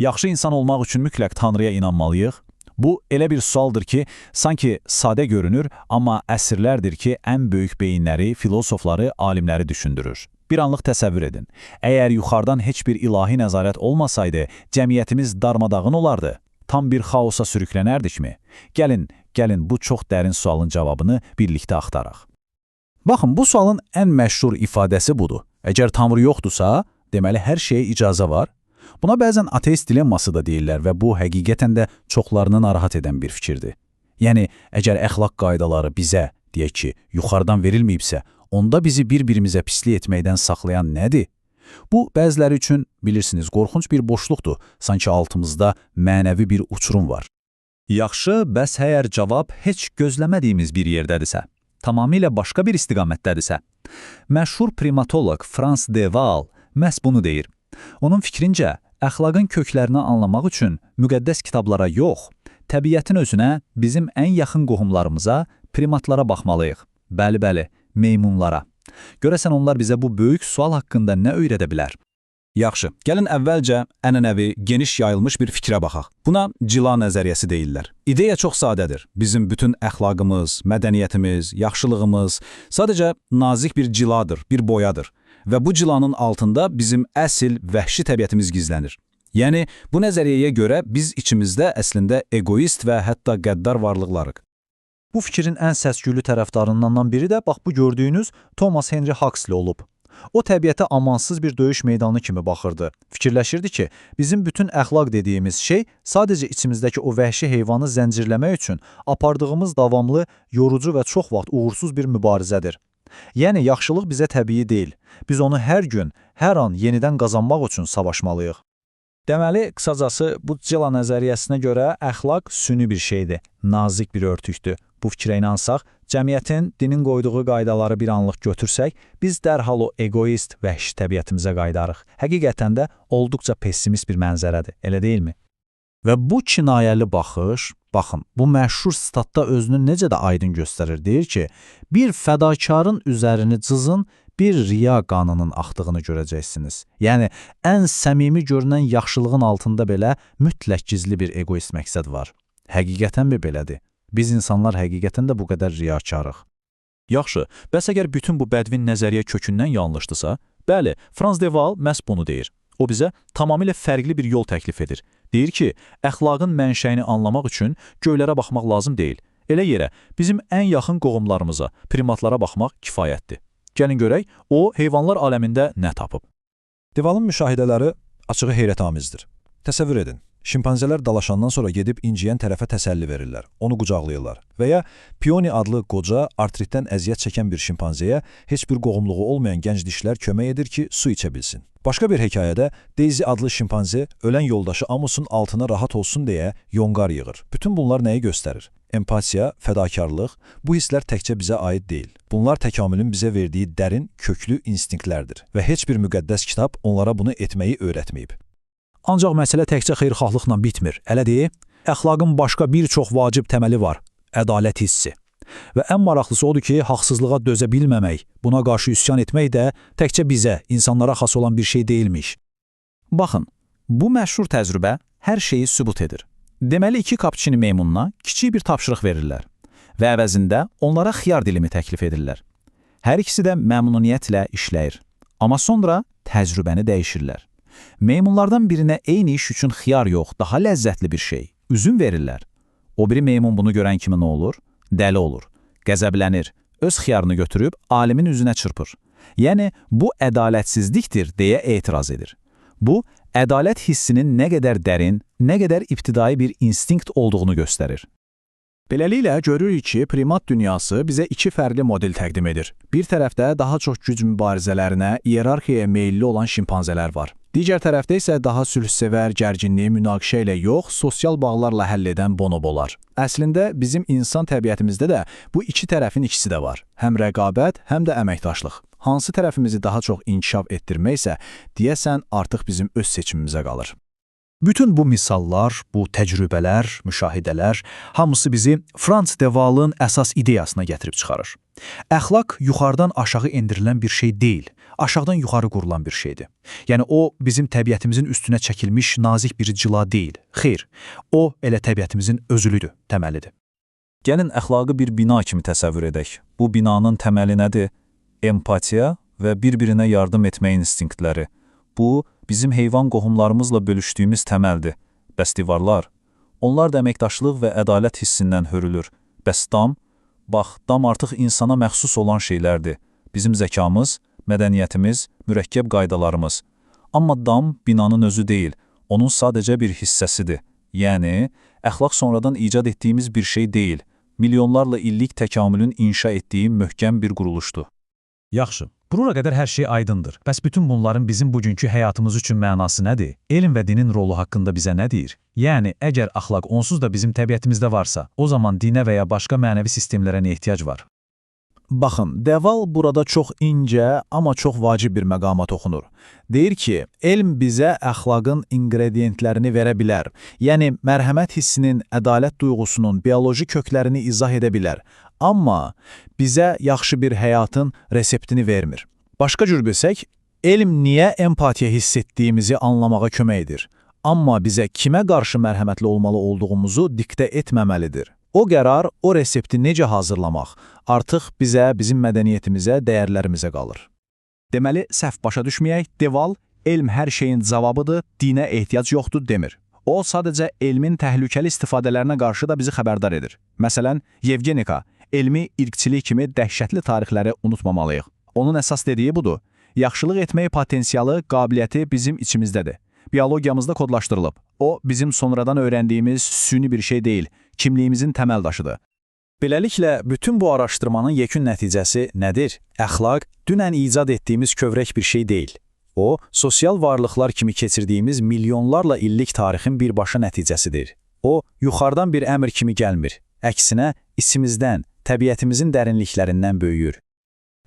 Yaxşı insan olmaq üçün mütləq Tanrıya inanmalıyıq? Bu elə bir sualdır ki, sanki sadə görünür, amma əsrlərdir ki, ən böyük beyinləri, filosofları, alimləri düşündürür. Bir anlıq təsəvvür edin. Əgər yuxarıdan heç bir ilahi nəzarət olmasaydı, cəmiyyətimiz darmadağın olardı. Tam bir xaosa sürüklənərdikmi? Gəlin bu çox dərin sualın cavabını birlikdə axtaraq. Baxın, bu sualın ən məşhur ifadəsi budur. Əgər Tanrı yoxdursa, deməli hər şeyə icazə var. Buna bəzən ateist dilemması da deyirlər və bu həqiqətən də çoxlarını narahat edən bir fikirdir. Yəni, əgər əxlaq qaydaları bizə, deyək ki, yuxarıdan verilməyibsə, onda bizi bir-birimizə pislik etməkdən saxlayan nədir? Bu, bəziləri üçün, bilirsiniz, qorxunc bir boşluqdur, sanki altımızda mənəvi bir uçurum var. Yaxşı, bəs əgər cavab heç gözləmədiyimiz bir yerdədirsə, tamamilə başqa bir istiqamətdədirsə. Məşhur primatolog Frans de Waal məhz bunu deyir. Onun fikrincə, əxlaqın köklərini anlamaq üçün müqəddəs kitablara yox, təbiətin özünə, bizim ən yaxın qohumlarımıza, primatlara baxmalıyıq. Bəli, meymunlara. Görəsən onlar bizə bu böyük sual haqqında nə öyrədə bilər? Yaxşı, gəlin əvvəlcə ənənəvi, geniş yayılmış bir fikrə baxaq. Buna cila nəzəriyyəsi deyirlər. İdeya çox sadədir. Bizim bütün əxlaqımız, mədəniyyətimiz, yaxşılığımız sadəcə nazik bir ciladır, bir boyadır. Və bu cilanın altında bizim əsl, vəhşi təbiətimiz gizlənir. Yəni, bu nəzəriyyəyə görə biz içimizdə əslində egoist və hətta qəddar varlıqlarıq. Bu fikrin ən səs-küylü tərəfdarlarından biri də bax bu gördüyünüz Thomas Henry Huxley olub. O təbiətə amansız bir döyüş meydanı kimi baxırdı. Fikirləşirdi ki, bizim bütün əxlaq dediyimiz şey sadəcə içimizdəki o vəhşi heyvanı zəncirləmək üçün apardığımız davamlı, yorucu və çox vaxt uğursuz bir mübarizədir. Yəni, yaxşılıq bizə təbii deyil. Biz onu hər gün, hər an yenidən qazanmaq üçün savaşmalıyıq. Deməli, qısacası, bu cila nəzəriyyəsinə görə əxlaq süni bir şeydir, nazik bir örtükdür. Bu fikrə inansaq, cəmiyyətin, dinin qoyduğu qaydaları bir anlıq götürsək, biz dərhal o egoist, vəhşi təbiətimizə qaydarıq. Həqiqətən də olduqca pessimist bir mənzərədir, elə deyilmi? Və bu kinayəli baxış, baxın, bu məşhur statda özünü necə də aydın göstərir, deyir ki, bir fədakarın üzərini cızın, bir riya qanının axdığını görəcəksiniz. Yəni, ən səmimi görünən yaxşılığın altında belə mütləq gizli bir egoist məqsəd var. Həqiqətən mi belədir? Biz insanlar həqiqətən də bu qədər riyakarıq. Yaxşı, bəs əgər bütün bu bədvin nəzəriyyə kökündən yanlışdırsa, bəli, Frans de Waal məhz bunu deyir. O bizə tamamilə fərqli bir yol təklif edir. Deyir ki, əxlaqın mənşəyini anlamaq üçün göylərə baxmaq lazım deyil. Elə yerə, bizim ən yaxın qohumlarımıza, primatlara baxmaq kifayətdir. Gəlin görək, o, heyvanlar aləmində nə tapıb? De Waal'ın müşahidələri açığı heyrətamizdir. Təsəvvür edin. Şimpanzələr dalaşandan sonra gedib inciyən tərəfə təsəlli verirlər, onu qucaqlayırlar. Və ya Pioni adlı qoca, artritdən əziyyət çəkən bir şimpanzəyə heç bir qohumluğu olmayan gənc dişlər kömək edir ki, su içə bilsin. Başqa bir hekayədə Daisy adlı şimpanze ölən yoldaşı Amusun altına rahat olsun deyə yonqar yığır. Bütün bunlar nəyi göstərir? Empatiya, fədakarlıq, bu hisslər təkcə bizə aid deyil. Bunlar təkamülün bizə verdiyi dərin, köklü instinktlərdir və heç bir müqəddəs kitab onlara bunu etməyi öyrətməyib. Ancaq məsələ təkcə xeyirxahlıqla bitmir, elə deyil? Əxlaqın başqa bir çox vacib təməli var, ədalət hissi. Və ən maraqlısı odur ki, haqsızlığa dözə bilməmək, buna qarşı üsyan etmək də təkcə bizə, insanlara xas olan bir şey deyilmiş. Baxın, bu məşhur təcrübə hər şeyi sübut edir. Deməli, iki qapçini meymununa kiçik bir tapşırıq verirlər və əvəzində onlara xiyar dilimi təklif edirlər. Hər ikisi də məmnuniyyətlə işləyir, amma sonra təcrübəni dəyişirlər. Meymunlardan birinə eyni iş üçün xiyar yox, daha ləzzətli bir şey, üzüm verirlər. O biri meymun bunu görən kimi nə olur? Dəli olur, qəzəblənir, öz xiyarını götürüb alimin üzünə çırpır. Yəni, bu ədalətsizlikdir deyə etiraz edir. Bu, ədalət hissinin nə qədər dərin, nə qədər ibtidai bir instinkt olduğunu göstərir. Beləliklə, görürük ki, primat dünyası bizə iki fərqli model təqdim edir. Bir tərəfdə daha çox güc mübarizələrinə, iyerarxiyaya meyilli olan şimpanzələr var. Digər tərəfdə isə daha sülhsevər, gərginliyi münaqişə ilə yox, sosial bağlarla həll edən bonobolar. Əslində, bizim insan təbiətimizdə də bu iki tərəfin ikisi də var. Həm rəqabət, həm də əməkdaşlıq. Hansı tərəfimizi daha çox inkişaf etdirmək isə, deyəsən, artıq bizim öz seçimimizə qalır. Bütün bu misallar, bu təcrübələr, müşahidələr hamısı bizi Frans de Waal'ın əsas ideyasına gətirib çıxarır. Əxlaq yuxarıdan aşağı endirilən bir şey deyil, aşağıdan yuxarı qurulan bir şeydir. Yəni o bizim təbiətimizin üstünə çəkilmiş nazik bir cila deyil. Xeyr, o elə təbiətimizin özülüdür, təməlidir. Gəlin əxlaqı bir bina kimi təsəvvür edək. Bu binanın təməli nədir? Empatiya və bir-birinə yardım etmək instinktləri. Bu, bizim heyvan qohumlarımızla bölüşdüyümüz təməldir. Bəs divarlar? Onlar da əməkdaşlıq və ədalət hissindən hörülür. Bəs dam? Bax, dam artıq insana məxsus olan şeylərdir. Bizim zəkamız, mədəniyyətimiz, mürəkkəb qaydalarımız. Amma dam binanın özü deyil, onun sadəcə bir hissəsidir. Yəni, əxlaq sonradan icad etdiyimiz bir şey deyil, milyonlarla illik təkamülün inşa etdiyi möhkəm bir quruluşdur. Yaxşı, bura qədər hər şey aydındır. Bəs bütün bunların bizim bugünkü həyatımız üçün mənası nədir? Elm və dinin rolu haqqında bizə nə deyir? Yəni, əgər əxlaq onsuz da bizim təbiətimizdə varsa, o zaman dinə və ya başqa mənəvi sistemlərə nə ehtiyac var? Baxın, de Waal burada çox incə, amma çox vacib bir məqama toxunur. Deyir ki, elm bizə əxlaqın ingrediyentlərini verə bilər. Yəni, mərhəmət hissinin, ədalət duyğusunun, bioloji köklərini izah edə bilər. Amma bizə yaxşı bir həyatın reseptini vermir. Başqa cür bilsək, elm niyə empatiya hiss etdiyimizi anlamağa kömək edir. Amma bizə kimə qarşı mərhəmətli olmalı olduğumuzu diktə etməməlidir. O qərar, o resepti necə hazırlamaq artıq bizə, bizim mədəniyyətimizə, dəyərlərimizə qalır. Deməli, səhv başa düşməyək, de Waal, elm hər şeyin cavabıdır, dinə ehtiyac yoxdur demir. O, sadəcə elmin təhlükəli istifadələrinə qarşı da bizi xəbərdar edir. Məsələn, Yevgenika, elmi irqçilik kimi dəhşətli tarixləri unutmamalıyıq. Onun əsas dediyi budur. Yaxşılıq etmək potensialı, qabiliyyəti bizim içimizdədir. Biologiyamızda kodlaşdırılıb. O, bizim sonradan öyrəndiyimiz süni bir şey deyil, kimliyimizin təməl daşıdır. Beləliklə, bütün bu araşdırmanın yekun nəticəsi nədir? Əxlaq, dünən icad etdiyimiz kövrək bir şey deyil. O, sosial varlıqlar kimi keçirdiyimiz milyonlarla illik tarixin birbaşa nəticəsidir. O, yuxarıdan bir əmr kimi gəlmir. Əksinə, içimizdən, təbiətimizin dərinliklərindən böyüyür.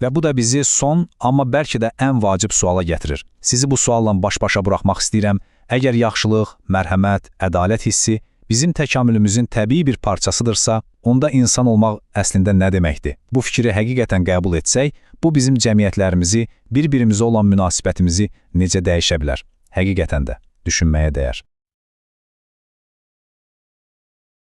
Və bu da bizi son, amma bəlkə də ən vacib suala gətirir. Sizi bu sualla baş-başa buraxmaq istəyirəm. Əgər yaxşılıq, mərhəmət, ədalət hissi bizim təkamülümüzün təbii bir parçasıdırsa, onda insan olmaq əslində nə deməkdir? Bu fikri həqiqətən qəbul etsək, bu bizim cəmiyyətlərimizi, bir-birimizə olan münasibətimizi necə dəyişə bilər? Həqiqətən də düşünməyə dəyər.